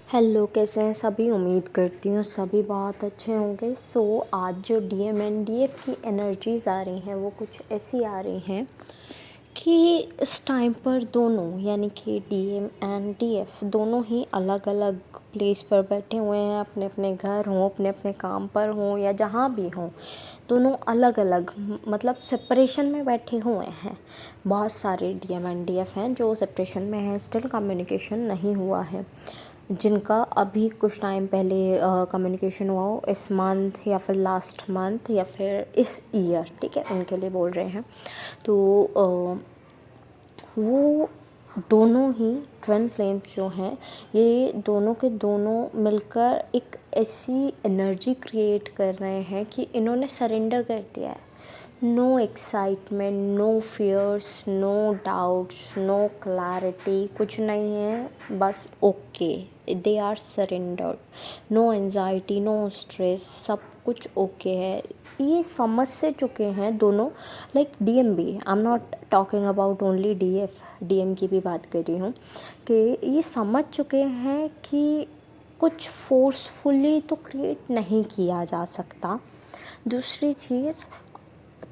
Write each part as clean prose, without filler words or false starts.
Hello, कैसे हैं सभी। उम्मीद करती हूँ सभी बहुत अच्छे होंगे। आज जो डीएम एंड डीएफ की एनर्जीज़ आ रही हैं वो कुछ ऐसी आ रही हैं कि इस टाइम पर दोनों यानी कि डीएम एंड डीएफ दोनों ही अलग अलग प्लेस पर बैठे हुए हैं। अपने अपने घर हों, अपने अपने काम पर हों या जहाँ भी हों, दोनों अलग अलग मतलब सेपरेशन में बैठे हुए हैं। बहुत सारे डीएम एंड डीएफ हैं जो सेपरेशन में हैं, स्टिल कम्युनिकेशन नहीं हुआ है। जिनका अभी कुछ टाइम पहले कम्युनिकेशन हुआ हो, इस मंथ या फिर लास्ट मंथ या फिर इस ईयर, ठीक है, उनके लिए बोल रहे हैं। तो वो दोनों ही ट्विन फ्लेम्स जो हैं, ये दोनों के दोनों मिलकर एक ऐसी एनर्जी क्रिएट कर रहे हैं कि इन्होंने सरेंडर कर दिया है। No excitement, no fears, no doubts, no clarity, कुछ नहीं है, बस okay, they are surrendered. No anxiety, no stress, सब कुछ ओके है। ये समझ से चुके हैं दोनों, लाइक डीएम भी। I am not talking about only DF, DM की भी बात कर रही हूँ कि ये समझ चुके हैं कि कुछ फोर्सफुली तो क्रिएट नहीं किया जा सकता। दूसरी चीज़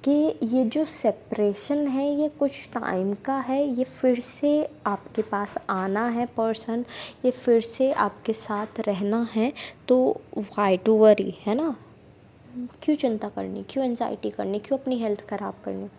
कि ये जो सेपरेशन है ये कुछ टाइम का है, ये फिर से आपके पास आना है पर्सन, ये फिर से आपके साथ रहना है। तो वाई टू वरी, है ना। क्यों चिंता करनी, क्यों एंजाइटी करनी, क्यों अपनी हेल्थ ख़राब करनी।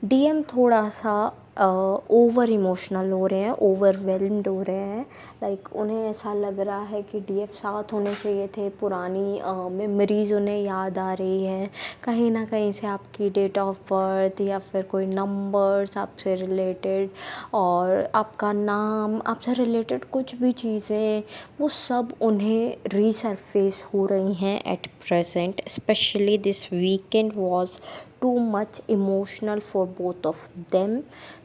डीएम थोड़ा सा ओवर इमोशनल हो रहे हैं, ओवरवेलम्ड हो रहे हैं। लाइक उन्हें ऐसा लग रहा है कि डीएफ साथ होने चाहिए थे। पुरानी मेमोरीज़ उन्हें याद आ रही है, कहीं ना कहीं से आपकी डेट ऑफ बर्थ या फिर कोई नंबर्स आपसे रिलेटेड, और आपका नाम, आपसे रिलेटेड कुछ भी चीज़ें, वो सब उन्हें रीसरफेस हो रही हैं at present. Specially this weekend was too much emotional for both of them.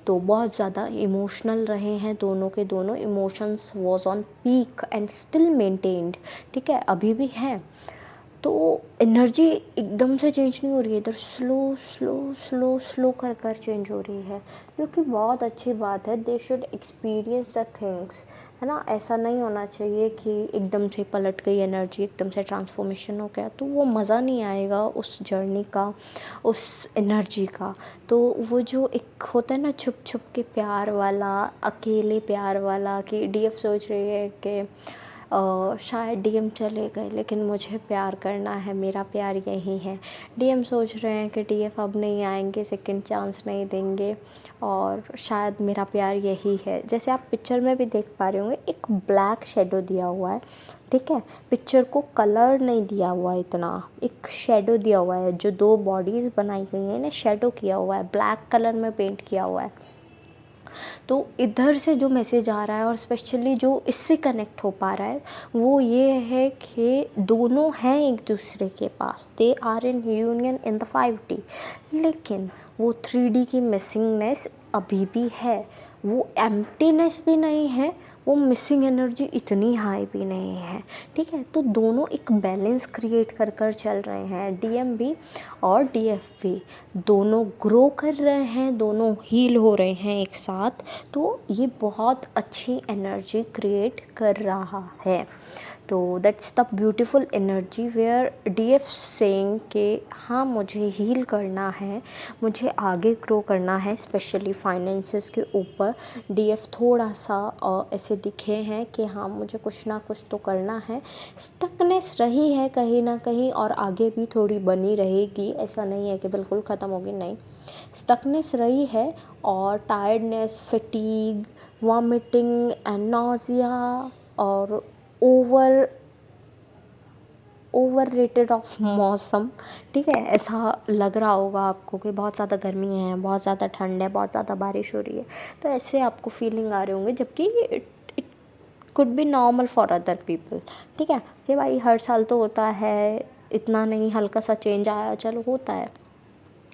तो बहुत ज़्यादा इमोशनल रहे हैं दोनों के दोनों। Emotions was on peak and still maintained, ठीक है, अभी भी हैं। तो एनर्जी एकदम से चेंज नहीं हो रही है, इधर स्लो स्लो स्लो स्लो कर कर चेंज हो रही है, जो कि बहुत अच्छी बात है। They should experience the things, है ना। ऐसा नहीं होना चाहिए कि एकदम से पलट गई एनर्जी, एकदम से ट्रांसफॉर्मेशन हो गया, तो वो मज़ा नहीं आएगा उस जर्नी का, उस एनर्जी का। तो वो जो एक होता है ना छुप छुप के प्यार वाला, अकेले प्यार वाला, कि डीएफ सोच रही है कि शायद डीएम चले गए लेकिन मुझे प्यार करना है, मेरा प्यार यही है। डीएम सोच रहे हैं कि डीएफ अब नहीं आएंगे, सेकंड चांस नहीं देंगे, और शायद मेरा प्यार यही है। जैसे आप पिक्चर में भी देख पा रहे होंगे, एक ब्लैक शेडो दिया हुआ है, ठीक है। पिक्चर को कलर नहीं दिया हुआ है, इतना एक शेडो दिया हुआ है। जो दो बॉडीज़ बनाई गई हैं इन्हें शेडो किया हुआ है, ब्लैक कलर में पेंट किया हुआ है। तो इधर से जो मैसेज आ रहा है, और स्पेशली जो इससे कनेक्ट हो पा रहा है, वो ये है कि दोनों हैं एक दूसरे के पास। They are in union in the 5D, लेकिन वो 3D की मिसिंगनेस अभी भी है। वो एम्प्टीनेस भी नहीं है, वो मिसिंग एनर्जी इतनी हाई भी नहीं है, ठीक है। तो दोनों एक बैलेंस क्रिएट कर कर चल रहे हैं, डीएम भी और डीएफ भी। दोनों ग्रो कर रहे हैं, दोनों हील हो रहे हैं एक साथ। तो ये बहुत अच्छी एनर्जी क्रिएट कर रहा है। तो that's the beautiful energy where DF saying कि हाँ, मुझे हील करना है, मुझे आगे ग्रो करना है, स्पेशली फाइनेंसेस के ऊपर। डीएफ थोड़ा सा ऐसे दिखे हैं कि हाँ, मुझे कुछ ना कुछ तो करना है। स्टकनेस रही है कहीं ना कहीं, और आगे भी थोड़ी बनी रहेगी, ऐसा नहीं है कि बिल्कुल ख़त्म होगी, नहीं। स्टकनेस रही है, और tiredness, fatigue, vomiting and nausea, और ओवर रेटेड ऑफ मौसम, ठीक है। ऐसा लग रहा होगा आपको कि बहुत ज़्यादा गर्मी है, बहुत ज़्यादा ठंड है, बहुत ज़्यादा बारिश हो रही है, तो ऐसे आपको फीलिंग आ रहे होंगे। जबकि it could be normal for other people, ठीक है, कि भाई हर साल तो होता है, इतना नहीं, हल्का सा चेंज आया, चलो होता है।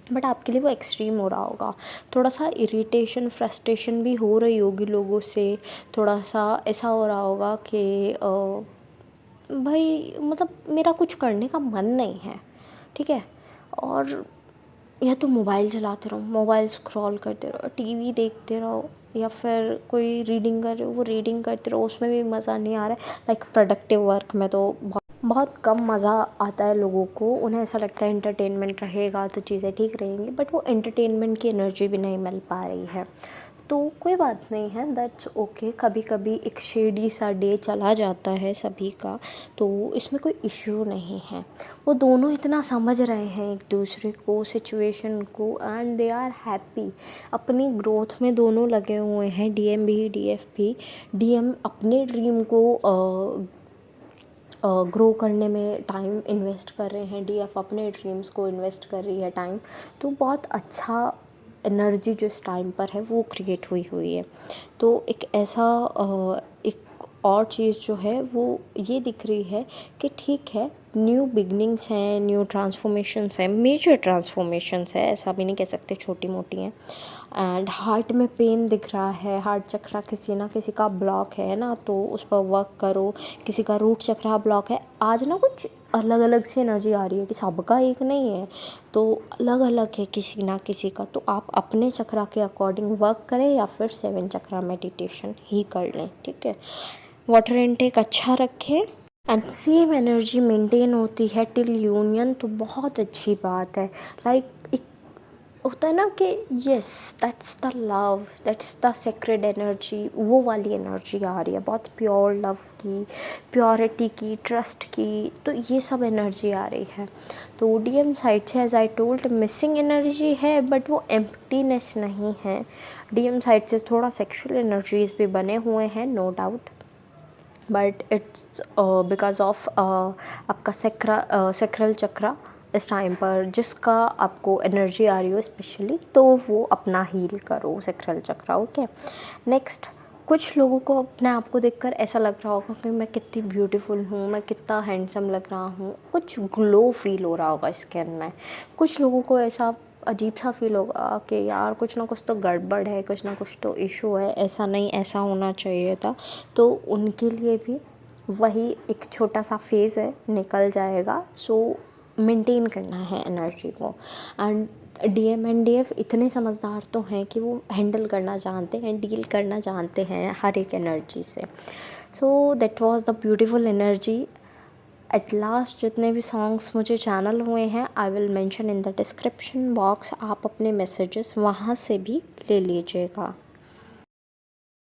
बट आपके लिए वो एक्सट्रीम हो रहा होगा। थोड़ा सा इरिटेशन, फ्रस्ट्रेशन भी हो रही होगी लोगों से। थोड़ा सा ऐसा हो रहा होगा कि भाई मतलब मेरा कुछ करने का मन नहीं है, ठीक है। और या तो मोबाइल चलाते रहो, मोबाइल स्क्रॉल करते रहो, टीवी देखते रहो, या फिर कोई रीडिंग कर रहे हो, वो रीडिंग करते रहो, उसमें भी मज़ा नहीं आ रहा है। लाइक प्रोडक्टिव वर्क में तो बहुत कम मज़ा आता है लोगों को, उन्हें ऐसा लगता है एंटरटेनमेंट रहेगा तो चीज़ें ठीक रहेंगी, बट वो एंटरटेनमेंट की एनर्जी भी नहीं मिल पा रही है। तो कोई बात नहीं है, दैट्स ओके। कभी कभी एक शेडी सा डे चला जाता है सभी का, तो इसमें कोई इश्यू नहीं है। वो दोनों इतना समझ रहे हैं एक दूसरे को, सिचुएशन को, एंड दे आर हैप्पी। अपनी ग्रोथ में दोनों लगे हुए हैं, डीएम भी डीएफ भी। डीएम अपने ड्रीम को ग्रो करने में टाइम इन्वेस्ट कर रहे हैं, डीएफ अपने ड्रीम्स को इन्वेस्ट कर रही है टाइम। तो बहुत अच्छा एनर्जी जो इस टाइम पर है वो क्रिएट हुई हुई है। तो एक ऐसा एक और चीज़ जो है वो ये दिख रही है कि ठीक है, न्यू बिगनिंग्स हैं, न्यू ट्रांसफॉर्मेशंस हैं, मेजर ट्रांसफॉर्मेशंस है, ऐसा भी नहीं कह सकते छोटी मोटी हैं। एंड हार्ट में पेन दिख रहा है, हार्ट चक्रा किसी ना किसी का ब्लॉक है ना, तो उस पर वर्क करो। किसी का रूट चक्रा ब्लॉक है, आज ना कुछ अलग अलग सी एनर्जी आ रही है कि सबका एक नहीं है, तो अलग अलग है किसी ना किसी का। तो आप अपने चक्रा के अकॉर्डिंग वर्क करें या फिर 7 चक्रा मेडिटेशन ही कर लें, ठीक है। वाटर इनटेक अच्छा रखें एंड सेम एनर्जी मेंटेन होती है टिल यूनियन, तो बहुत अच्छी बात है। लाइक एक होता है ना कि yes, that's the love, that's the sacred energy, वो वाली एनर्जी आ रही है, बहुत प्योर लव की, प्योरिटी की, ट्रस्ट की, तो ये सब एनर्जी आ रही है। तो डीएम साइड से as I told missing energy है, बट वो एम्प्टीनेस नहीं है। डीएम साइड से थोड़ा सेक्सुअल एनर्जीज भी बने हुए हैं, no doubt, but it's because of आपका सेक्रल चक्रा इस टाइम पर जिसका आपको एनर्जी आ रही हो स्पेशली, तो वो अपना हील करो सेक्रल चक्रा, ओके। नेक्स्ट, कुछ लोगों को अपने आप को देखकर ऐसा लग रहा होगा कि मैं कितनी ब्यूटीफुल हूँ, मैं कितना हैंडसम लग रहा हूँ, कुछ ग्लो फील हो रहा होगा स्किन में। कुछ लोगों को ऐसा अजीब सा फील होगा कि यार कुछ ना कुछ तो गड़बड़ है, कुछ ना कुछ तो इशू है, ऐसा नहीं ऐसा होना चाहिए था। तो उनके लिए भी वही एक छोटा सा फेज़ है, निकल जाएगा। सो मेंटेन करना है एनर्जी को। एंड डीएम एंड डीएफ इतने समझदार तो हैं कि वो हैंडल करना जानते हैं, डील करना जानते हैं हर एक एनर्जी से। So that was the beautiful energy. At last जितने भी सॉन्ग्स मुझे चैनल हुए हैं I will mention in the description box, आप अपने मैसेजेस वहाँ से भी ले लीजिएगा।